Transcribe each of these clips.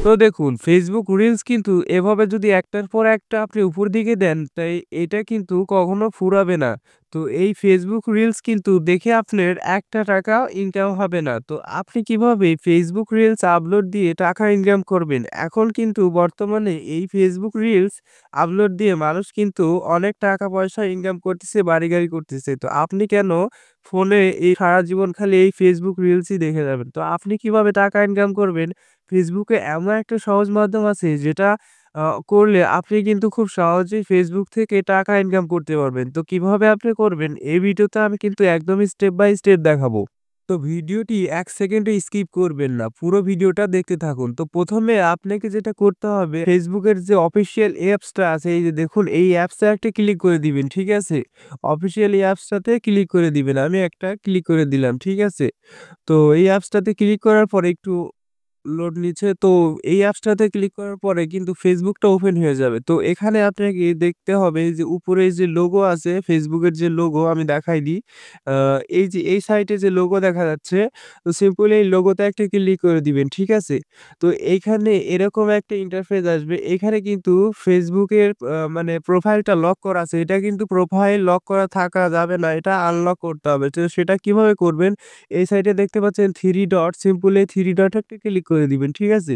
তো দেখুন Facebook reels কিন্তু এভাবে যদি একটার পর একটা আপনি উপর দিকে দেন, তাই এটা কিন্তু কখনো ফুরাবে না। তো এই Facebook রিলস কিন্তু দেখে আপনার একটা টাকাও ইনকাম হবে না। তো আপনি কিভাবে Facebook রিলস আপলোড দিয়ে টাকা ইনকাম করবেন? এখন কিন্তু বর্তমানে এই Facebook রিলস আপলোড দিয়ে মানুষ কিন্তু অনেক টাকা পয়সা ইনকাম করতেছে, বাড়ি-গাড়ি করতেছে। তো আপনি কেন ফোনে এই সারা জীবন খালি এই Facebook রিলসই দেখে যাবেন? তো আপনি কিভাবে টাকা ইনকাম করবেন? Facebook এ এমন একটা সহজ মাধ্যম আছে যেটা করলে আপনি কিন্তু খুব সহজেই Facebook থেকে টাকা ইনকাম করতে পারবেন। তো কিভাবে আপনি করবেন এই ভিডিওতে আমি কিন্তু একদমই স্টেপ বাই স্টেপ দেখাবো। তো ভিডিওটি ১ সেকেন্ডও স্কিপ করবেন না। পুরো ভিডিওটা দেখতে থাকুন। তো ১ম এ আপনাকে যেটা করতে হবে Facebook এর যে অফিসিয়াল অ্যাপসটা আছে এই যে দেখুন এই অ্যাপসে একটা ক্লিক করে দিবেন, ঠিক আছে? অফিসিয়াল এই অ্যাপসটাতে ক্লিক করে দিবেন। আমি একটা ক্লিক করে দিলাম, ঠিক আছে? তো এই অ্যাপসটাতে ক্লিক করার পরে একটু লোড নিচ্ছে। তো এই অ্যাপসটাতে ক্লিক করার পরে কিন্তু ফেসবুকটা ওপেন হয়ে যাবে। তো এখানে আপনাকে দেখতে হবে যে উপরে যে লোগো আছে ফেসবুকের যে লোগো আমি দেখাই দিই। আ এই যে এই সাইডে যে লোগো দেখা যাচ্ছে, তো সিম্পলি এই লোগোতে একটা ক্লিক করে দিবেন। ঠিক আছে? তো এইখানে এরকম একটা ইন্টারফেস আসবে। এখানে কিন্তু ফেসবুকের মানে প্রোফাইলটা লক করা আছে। এটা কিন্তু প্রোফাইল লক করা থাকা যাবে না। এটা আনলক করতে হবে। তো সেটা কিভাবে করবেন? এই সাইডে দেখতে পাচ্ছেন 3 ডট, সিম্পল এই 3 ডটে একটা ক্লিক করে দিবেন। ঠিক আছে?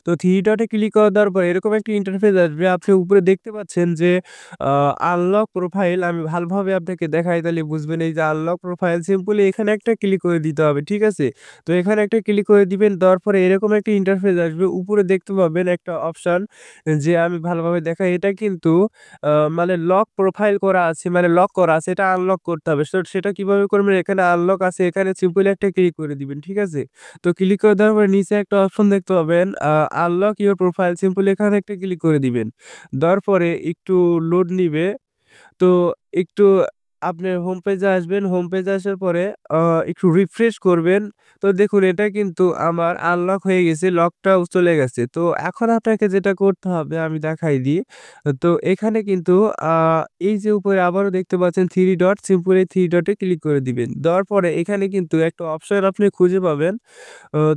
তো 3 ডটে ক্লিক করে দেওয়ার পর এরকম একটা ইন্টারফেস আসবে। আপনি উপরে দেখতে পাচ্ছেন যে আ আনলক প্রোফাইল আমি ভালোভাবে আপনাকে দেখাই তাহলে বুঝবেন। এই যে আনলক প্রোফাইল সিম্পলি এখানে একটা ক্লিক করে দিতে হবে। ঠিক আছে? তো এখানে একটা ক্লিক করে দিবেন। দেওয়ার পরে এরকম একটা ইন্টারফেস আসবে। উপরে দেখতে পাবেন একটা অপশন যে আমি ভালোভাবে দেখাই। এটা কিন্তু আ মানে লক প্রোফাইল করা আছে, মানে লক করা আছে। এটা আনলক করতে হবে। সেটা কিভাবে করবেন? এখানে আনলক আছে। এখানে সিম্পলি একটা ক্লিক করে দিবেন। ঠিক আছে? তো ক্লিক করে দেওয়ার পরে নিচে একটা অপশন দেখতে পাবেন আনলক ইউর প্রোফাইল সিম্পলি এখানে একটা ক্লিক করে দিবেন। দেওয়ার পরে একটু লোড নিবে। তো একটু আপনার হোম পেজে আসবেন। হোম পেজে আসার পরে আ একটু রিফ্রেশ করবেন। তো দেখুন এটা কিন্তু আমার আনলক হয়ে গেছে, লকটাও চলে গেছে। তো এখন আপনাকে যেটা করতে হবে আমি দেখাই দিই। তো এখানে কিন্তু আ এই যে উপরে আবারও দেখতে পাচ্ছেন 3 ডট, সিম্পল এই 3 ডটে ক্লিক করে দিবেন। দেওয়ার পরে এখানে কিন্তু একটা অপশন আপনি খুঁজে পাবেন।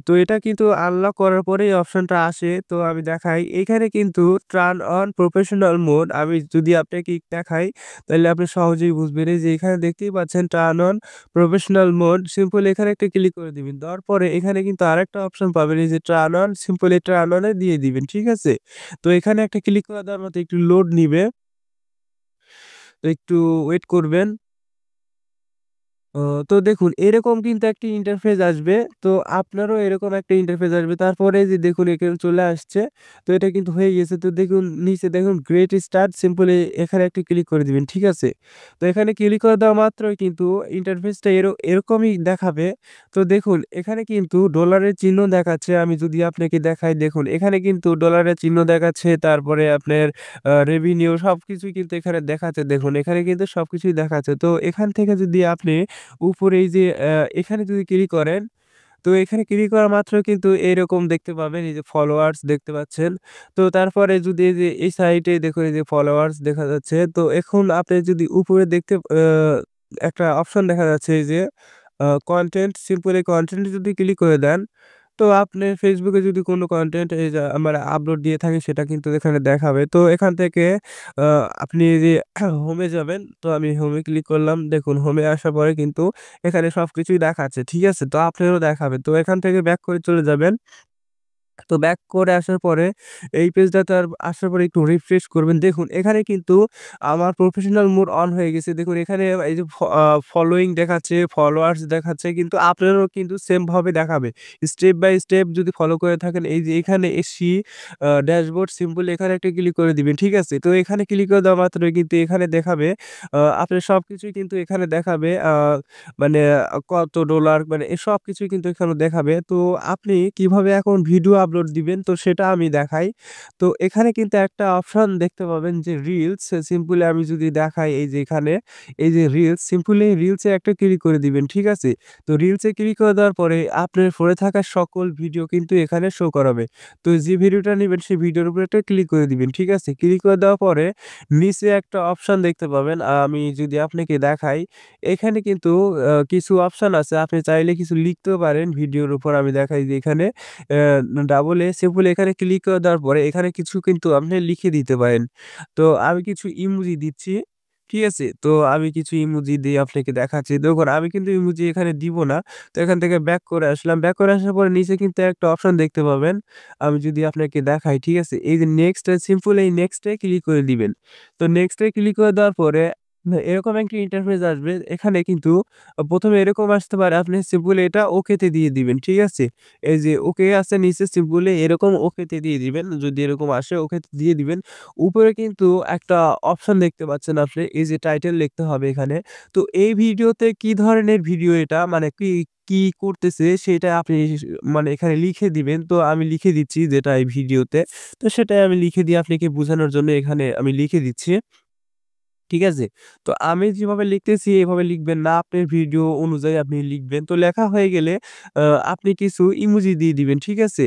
তো এটা কিন্তু আনলক করার পরে এই অপশনটা আসে। তো আমি দেখাই। এখানে কিন্তু টার্ন অন প্রফেশনাল মোড আমি যদি আপনাকে দেখাই তাইলে আপনি সহজেই বুঝবেন। এই যে এখানে দেখতেই পাচ্ছেন turn on professional mode simple এখানে একটা ক্লিক করে দিবেন। দেওয়ার পরে এখানে কিন্তু আরেকটা অপশন পাবেন এই যে টার্ন অন সিম্পল এই টার্ন অন এ দিয়ে দিবেন। ঠিক আছে? তো এখানে একটা ক্লিক করে দেওয়ার মতো একটু লোড নিবে। তো একটু ওয়েট করবেন। ও তো দেখুন এরকম কিন্তু একটা ইন্টারফেস আসবে। তো আপনারও এরকম একটা ইন্টারফেস আসবে। তারপরে যে দেখুন এখানে চলে আসছে। তো এটা কিন্তু হয়ে গেছে। তো দেখুন নিচে দেখুন গ্রেট স্টার্ট সিম্পলি এখানে একটা ক্লিক করে দিবেন। ঠিক আছে? তো এখানে ক্লিক করে দেওয়া মাত্রই কিন্তু ইন্টারফেসটা এরকমই দেখাবে। তো দেখুন এখানে কিন্তু ডলারের চিহ্ন দেখাচ্ছে। আমি যদি আপনাকে দেখাই দেখুন এখানে কিন্তু ডলারের চিহ্ন দেখাচ্ছে। তারপরে আপনার রেভিনিউ সবকিছুই কিন্তু এখানে দেখাচ্ছে দেখুন। এখানে কিন্তু সবকিছুই দেখাচ্ছে। তো এখান থেকে যদি আপনি উপরে এই যে এখানে যদি ক্লিক করেন, তো এখানে ক্লিক করা মাত্র কিন্তু এরকম দেখতে পাবেন এই যে ফলোয়ার্স দেখতে পাচ্ছেন। তো তারপরে যদি এই যে এই সাইডে দেখুন এই যে ফলোয়ার্স দেখা যাচ্ছে। তো এখন আপনি যদি উপরে দেখতে একটা অপশন দেখা যাচ্ছে এই যে কনটেন্ট সিম্পল এই কনটেন্ট এ যদি ক্লিক করে দেন, তো আপনি Facebook এ যদি কোনো কনটেন্ট এই যে মানে আপলোড দিয়ে থাকি সেটা কিন্তু এখানে দেখাবে। তো এখান থেকে আ আপনি যে হোমে যাবেন, তো আমি হোমে ক্লিক করলাম। দেখুন হোমে আসার পরে কিন্তু এখানে সবকিছুই দেখাচ্ছে। ঠিক আছে? তো আপনারও দেখাবে। তো এখান থেকে ব্যাক করে চলে যাবেন। তো ব্যাক করে আসার পরে এই পেজটাতে আসার পরে একটু রিফ্রেশ করবেন। দেখুন এখানে কিন্তু আমার প্রফেশনাল মোড অন হয়ে গেছে। দেখুন এখানে এই যে ফলোইং দেখাচ্ছে, ফলোয়ার্স দেখাচ্ছে কিন্তু আপনারও কিন্তু সেম ভাবে দেখাবে। স্টেপ বাই স্টেপ যদি ফলো করে থাকেন এই যে এখানে এসি ড্যাশবোর্ড সিম্পল এখানে একটা ক্লিক করে দিবেন। ঠিক আছে? তো এখানে ক্লিক করে দেওয়া মাত্রই কিন্তু এখানে দেখাবে আপনার সবকিছুই কিন্তু এখানে দেখাবে। মানে কত ডলার মানে সবকিছুই কিন্তু এখানে দেখাবে। তো আপনি কিভাবে এখন ভিডিও আপলোড দিবেন তো সেটা আমি দেখাই। তো এখানে কিন্তু একটা অপশন দেখতে পাবেন যে রিলস সিম্পলি আমি যদি দেখাই এই যে এখানে এই যে রিলস সিম্পলি রিলস এ একটা ক্লিক করে দিবেন। ঠিক আছে? তো রিলস এ ক্লিক করে দেওয়ার পরে আপনার ফোনে থাকা সকল ভিডিও কিন্তু এখানে শো করাবে। তো যে ভিডিওটা নিবেন সেই ভিডিওর উপরে একটা ক্লিক করে দিবেন। ঠিক আছে? ক্লিক করে দেওয়ার পরে নিচে একটা অপশন দেখতে পাবেন। আমি যদি আপনাকে দেখাই এখানে কিন্তু কিছু অপশন আছে। আপনি চাইলে কিছু লিখতেও পারেন ভিডিওর উপর। আমি দেখাই যে এখানে বলে সিম্পলি এখানে ক্লিক করে দেওয়ার পরে এখানে কিছু কিন্তু আপনি লিখে দিতে পারেন। তো আমি কিছু ইমোজি দিচ্ছি। ঠিক আছে? তো আমি কিছু ইমোজি দিয়ে আপনাকে দেখাচ্ছি। দেখুন আমি কিন্তু ইমোজি এখানে দিব না। তো এখান থেকে ব্যাক করে আসলাম। ব্যাক করে আসার পরে নিচে কিন্তু একটা অপশন দেখতে পাবেন। আমি যদি আপনাকে দেখাই, ঠিক আছে? এই যে নেক্সট সিম্পল এই নেক্সট এ ক্লিক করে দিবেন। তো নেক্সট এ ক্লিক করে দেওয়ার পরে এরকম একটা ইন্টারফেস আসবে। এখানে কিন্তু ১ম এ এরকম আসতে পারে, আপনি সিম্পলি এটা ওকে তে দিয়ে দিবেন। ঠিক আছে? এই যে ওকে আছে নিচে সিম্পলি এরকম ওকে তে দিয়ে দিবেন। যদি এরকম আসে ওকে তে দিয়ে দিবেন। উপরে কিন্তু একটা অপশন দেখতে পাচ্ছেন আপনি। এই যে টাইটেল লিখতে হবে এখানে। তো এই ভিডিওতে কি ধরনের ভিডিও এটা মানে কি করতেছে সেটা আপনি মানে এখানে লিখে দিবেন। তো আমি লিখে দিচ্ছি যেটা এই ভিডিওতে। তো সেটাই আমি লিখে দিয়ে আপনাকে বোঝানোর জন্য এখানে আমি লিখে দিচ্ছি। ঠিক আছে? তো আমি যেভাবে লিখতেছি এভাবে লিখবেন না। আপনার ভিডিও অনুযায়ী আপনি লিখবেন। তো লেখা হয়ে গেলে আ আপনি কিছু ইমোজি দিয়ে দিবেন। ঠিক আছে?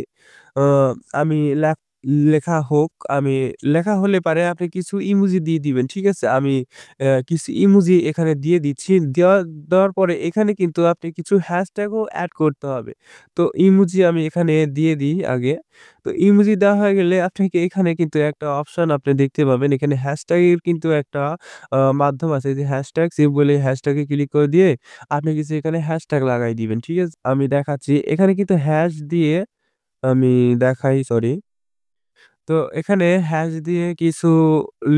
আ আমি লেখা হোক, আমি লেখা হলে পারে আপনি কিছু ইমোজি দিয়ে দিবেন। ঠিক আছে? আমি কিছু ইমোজি এখানে দিয়ে দিচ্ছি। দেওয়ার পরে এখানে কিন্তু আপনি কিছু হ্যাশট্যাগও এড করতে হবে। তো ইমোজি আমি এখানে দিয়ে দিই আগে। তো ইমোজি দেওয়া হয়ে গেলে আপনাকে এখানে কিন্তু একটা অপশন আপনি দেখতে পাবেন। এখানে হ্যাশট্যাগের কিন্তু একটা মাধ্যম আছে। যে হ্যাশট্যাগ সিম্বল এই হ্যাশট্যাগে ক্লিক করে দিয়ে আপনি কিছু এখানে হ্যাশট্যাগ লাগাই দিবেন। ঠিক আছে? আমি দেখাচ্ছি। এখানে কিন্তু হ্যাশ দিয়ে আমি দেখাই সরি। তো এখানে হ্যাশ দিয়ে কিছু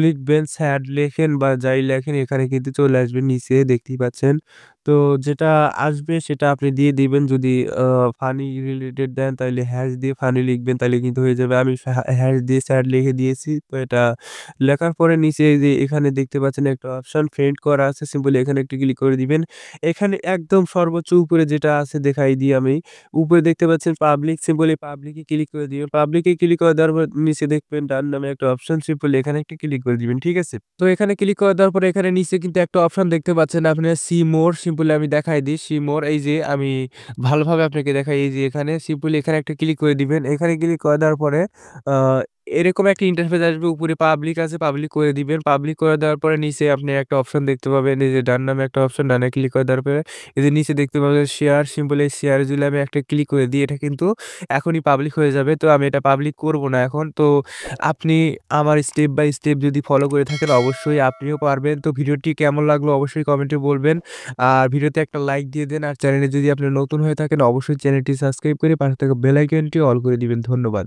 লিখবেন, স্যাড লেখেন বা যাই লেখেন এখানে কিন্তু চলে আসবে নিচে দেখতেই পাচ্ছেন। তো যেটা আসবে সেটা আপনি দিয়ে দিবেন। যদি আ ফানি রিলেটেড দেন তাইলে হ্যাশ দিয়ে ফানি লিখবেন তাইলে কিন্তু হয়ে যাবে। আমি হ্যাশ দিয়ে স্যাড লিখে দিয়েছি। তো এটা লেখার পরে নিচে এই যে এখানে দেখতে পাচ্ছেন একটা অপশন ফ্রেন্ড করা আছে। সিম্পলি এখানে একটু ক্লিক করে দিবেন। এখানে একদম সর্বোচ্চ উপরে যেটা আছে দেখাই দিই আমি। উপরে দেখতে পাচ্ছেন পাবলিক সিম্বল এই পাবলিকে ক্লিক করে দিবেন। পাবলিকে ক্লিক করে দেওয়ার পর নিচে দেখবেন ডান নামে একটা অপশন সিম্পল এখানে একটা ক্লিক করে দিবেন। ঠিক আছে? তো এখানে ক্লিক করে দেওয়ার পরে এখানে নিচে কিন্তু একটা অপশন দেখতে পাচ্ছেন আপনার সি মোর সিম্পলি আমি দেখাই দিই। সি মোর এই যে আমি ভালোভাবে আপনাকে দেখাই এই যে এখানে সিম্পলি এখানে একটা ক্লিক করে দিবেন। এখানে ক্লিক করে দেওয়ার পরে আ এরকম একটা ইন্টারফেস আসবে। উপরে পাবলিক আছে, পাবলিক করে দিবেন। পাবলিক করে দেওয়ার পরে নিচে আপনি একটা অপশন দেখতে পাবেন। এই যে ডান নামে একটা অপশন ডানে ক্লিক করে দেওয়ার পরে এই যে নিচে দেখতে পাবেন শেয়ার সিম্বল এই শেয়ার যদি আমি একটা ক্লিক করে দিই এটা কিন্তু এখনই পাবলিক হয়ে যাবে। তো আমি এটা পাবলিক করব না এখন। তো আপনি আমার স্টেপ বাই স্টেপ যদি ফলো করে থাকেন অবশ্যই আপনিও পারবেন। তো ভিডিওটি কেমন লাগলো অবশ্যই কমেন্টে বলবেন। আর ভিডিওতে একটা লাইক দিয়ে দেন। আর চ্যানেলে যদি আপনি নতুন হয়ে থাকেন অবশ্যই চ্যানেলটি সাবস্ক্রাইব করে পাশে থাকা বেল আইকনটি অল করে দিবেন। ধন্যবাদ।